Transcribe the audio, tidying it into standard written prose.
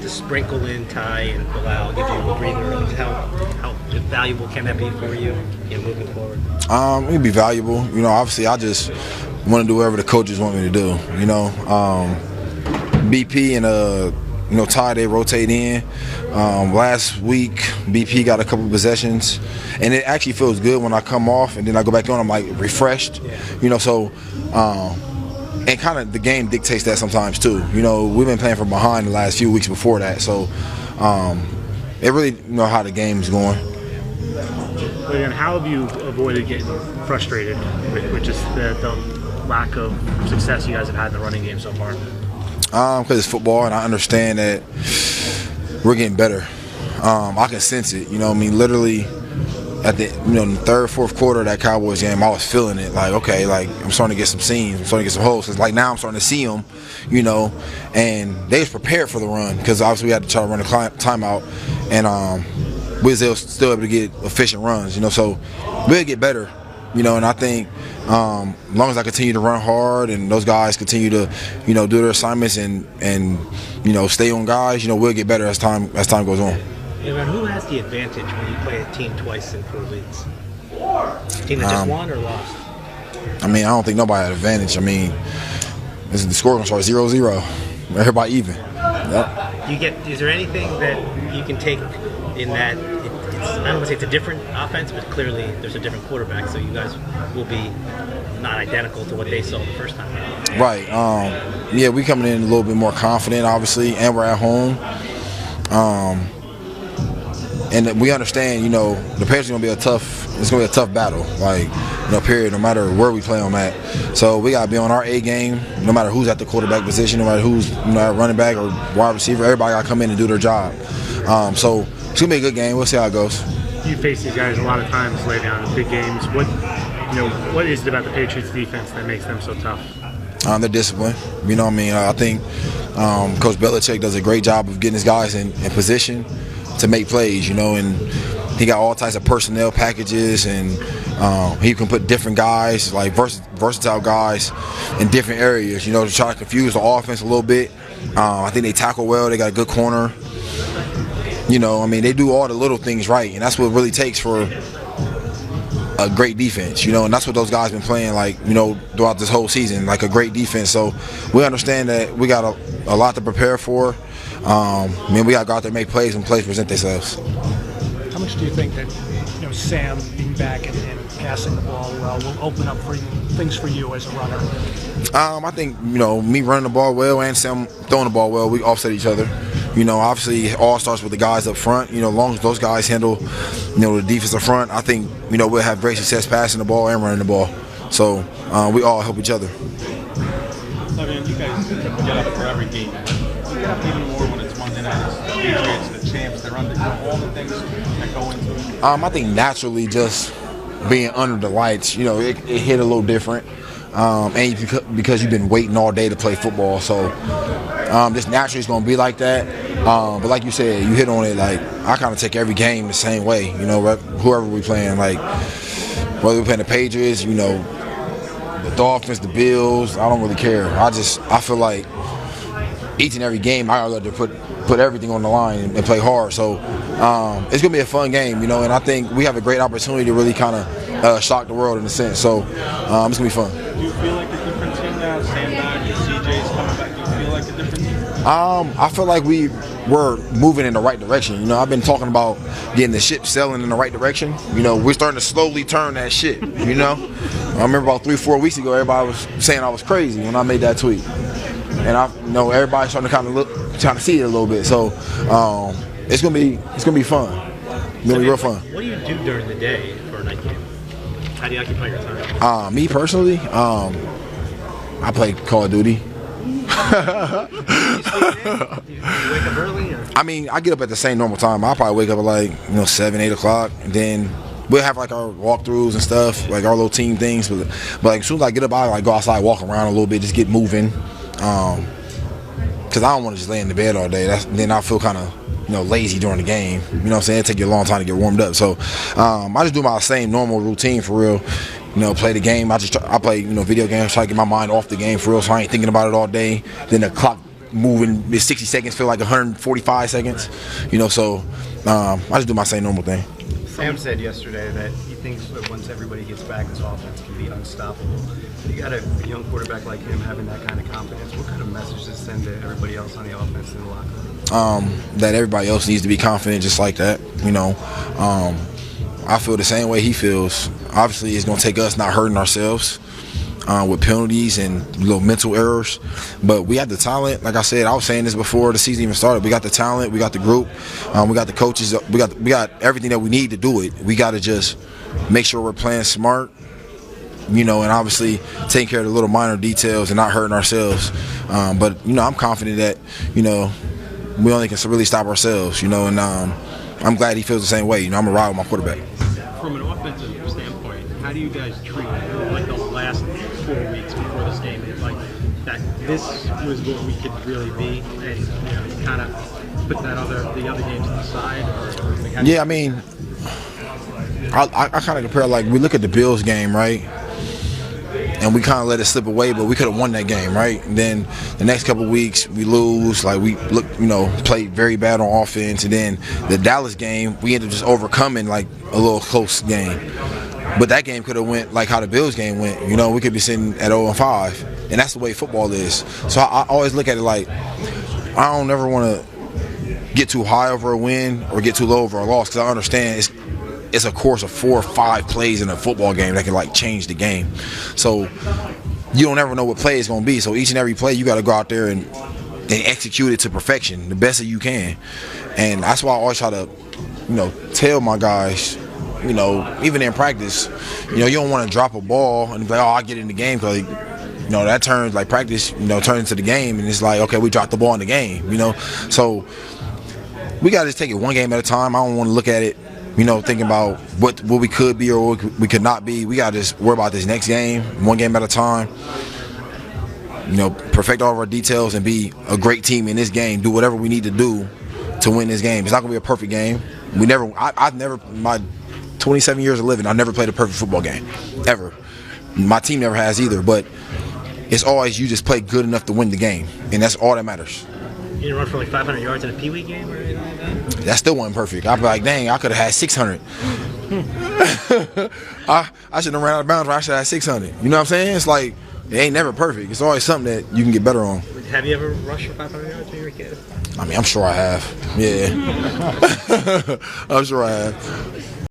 to sprinkle in Ty and Bilal, give you a breather? Like how valuable can that be for you, moving forward? It'd be valuable. Obviously I just want to do whatever the coaches want me to do. BP and Ty, they rotate in. Last week, BP got a couple of possessions, and it actually feels good when I come off and then I go back on. I'm like refreshed, and kind of the game dictates that sometimes too. We've been playing from behind the last few weeks before that, so it really how the game's going. But again, how have you avoided getting frustrated with just the lack of success you guys have had in the running game so far? Because it's football, and I understand that we're getting better. I can sense it. Literally at the in the third, fourth quarter of that Cowboys game, I was feeling it. Like, okay, like I'm starting to get some seams, I'm starting to get some holes. Cause like now I'm starting to see them, and they was prepared for the run because obviously we had to try to run a timeout, and we was still able to get efficient runs. So we'll get better. And I think as long as I continue to run hard and those guys continue to, do their assignments and stay on guys, we'll get better as time goes on. Who has the advantage when you play a team twice in 4 weeks? A team that just won or lost? I don't think nobody had advantage. The score going to start 0-0. Everybody even. Yep. Is there anything that you can take in that? I don't want to say it's a different offense, but clearly there's a different quarterback, so you guys will be not identical to what they saw the first time. Right. We coming in a little bit more confident, obviously, and we're at home. And we understand, the Patriots going to be it's going to be a tough battle, period, no matter where we play them at. So we got to be on our A game, no matter who's at the quarterback position, no matter who's at running back or wide receiver. Everybody got to come in and do their job. So it's going to be a good game. We'll see how it goes. You face these guys a lot of times lately on big games. What is it about the Patriots defense that makes them so tough? They're disciplined. I think Coach Belichick does a great job of getting his guys in position to make plays, and he got all types of personnel packages, and he can put different guys, like versatile guys, in different areas, to try to confuse the offense a little bit. I think they tackle well. They got a good corner. They do all the little things right, and that's what it really takes for a great defense, and that's what those guys been playing throughout this whole season, like a great defense. So we understand that we got a lot to prepare for. We got to go out there and make plays, and plays present themselves. How much do you think that Sam being back and passing the ball well will open up things for you as a runner? I think me running the ball well and Sam throwing the ball well, we offset each other. Obviously it all starts with the guys up front. As long as those guys handle the defensive front, I think we'll have great success passing the ball and running the ball. So we all help each other. You guys get up for every game. You get up even more when it's Monday night. The Patriots, the champs, they're under all the things that go into it. I think naturally just being under the lights, it hit a little different. And because you've been waiting all day to play football, so just naturally it's going to be like that. But like you said, you hit on it. Like I kind of take every game the same way. Whoever we playing, like whether we're playing the Patriots, the Dolphins, the Bills, I don't really care. I feel like each and every game I got to put everything on the line and play hard. So it's gonna be a fun game, and I think we have a great opportunity to really kind of shock the world in a sense. So it's gonna be fun. Do you feel like a different team now? Sam back and CJ's coming back. Do you feel like a different team? I feel like we're moving in the right direction. I've been talking about getting the ship sailing in the right direction. We're starting to slowly turn that ship. I remember about 3-4 weeks ago, everybody was saying I was crazy when I made that tweet. And everybody's starting to trying to see it a little bit. So it's gonna be fun. It's gonna be real fun. What do you do during the day for a night game? How do you occupy your time? Me personally, I play Call of Duty. Do you sleep in? Do you wake up early? Or? I get up at the same normal time. I'll probably wake up at 7, 8 o'clock, and then we'll have our walkthroughs and stuff, like our little team things. But as soon as I get up, I go outside, walk around a little bit, just get moving. Because I don't want to just lay in the bed all day. Then I feel kind of lazy during the game. What I'm saying? It take you a long time to get warmed up. So I just do my same normal routine for real. Play the game. I play video games, try to get my mind off the game for real, so I ain't thinking about it all day. Then the clock moving 60 seconds feel like 145 seconds, you know. So I just do my same normal thing. Sam said yesterday that he thinks that once everybody gets back, this offense can be unstoppable. You got a young quarterback like him having that kind of confidence. What kind of message does it send to everybody else on the offense in the locker room? That everybody else needs to be confident just like that, you know. I feel the same way he feels. Obviously, it's going to take us not hurting ourselves with penalties and little mental errors. But we have the talent. Like I said, I was saying this before the season even started. We got the talent. We got the group. We got the coaches. We got everything that we need to do it. We got to just make sure we're playing smart, you know, and obviously taking care of the little minor details and not hurting ourselves. But, you know, I'm confident that, you know, we only can really stop ourselves, you know, and I'm glad he feels the same way. You know, I'm going to ride with my quarterback. From an offensive standpoint, how do you guys treat like the last 4 weeks before this game? Like that, this was what we could really be, and you know, kind of put the other games to the side. Or like yeah, I mean, I kind of compare, like, we look at the Bills game, right? And we kind of let it slip away, but we could have won that game, right? And then the next couple of weeks, we lose. Like, we look, you know, played very bad on offense. And then the Dallas game, we ended up just overcoming, like, a little close game. But that game could have went like how the Bills game went. You know, we could be sitting at 0-5. And that's the way football is. So I always look at it like, I don't ever want to get too high over a win or get too low over a loss, because I understand it's a course of 4 or 5 plays in a football game that can, like, change the game. So you don't ever know what play it's going to be. So each and every play, you got to go out there and execute it to perfection, the best that you can. And that's why I always try to, you know, tell my guys, you know, even in practice, you know, you don't want to drop a ball and be like, oh, I'll get in the game, because, you know, that turns, like, practice, you know, turns into the game, and it's like, okay, we dropped the ball in the game, you know. So we got to just take it one game at a time. I don't want to look at it, you know, thinking about what we could be or what we could not be. We got to just worry about this next game, one game at a time. You know, perfect all of our details and be a great team in this game. Do whatever we need to do to win this game. It's not going to be a perfect game. I've never, my 27 years of living, I've never played a perfect football game, ever. My team never has either, but it's always you just play good enough to win the game, and that's all that matters. You didn't run for like 500 yards in a Pee Wee game or anything like that? That still wasn't perfect. I'd be like, dang, I could have had 600. I should have ran out of bounds, I should have had 600. You know what I'm saying? It's like, it ain't never perfect. It's always something that you can get better on. Have you ever rushed for 500 yards when you were a kid? I mean, I'm sure I have. Yeah. I'm sure I have.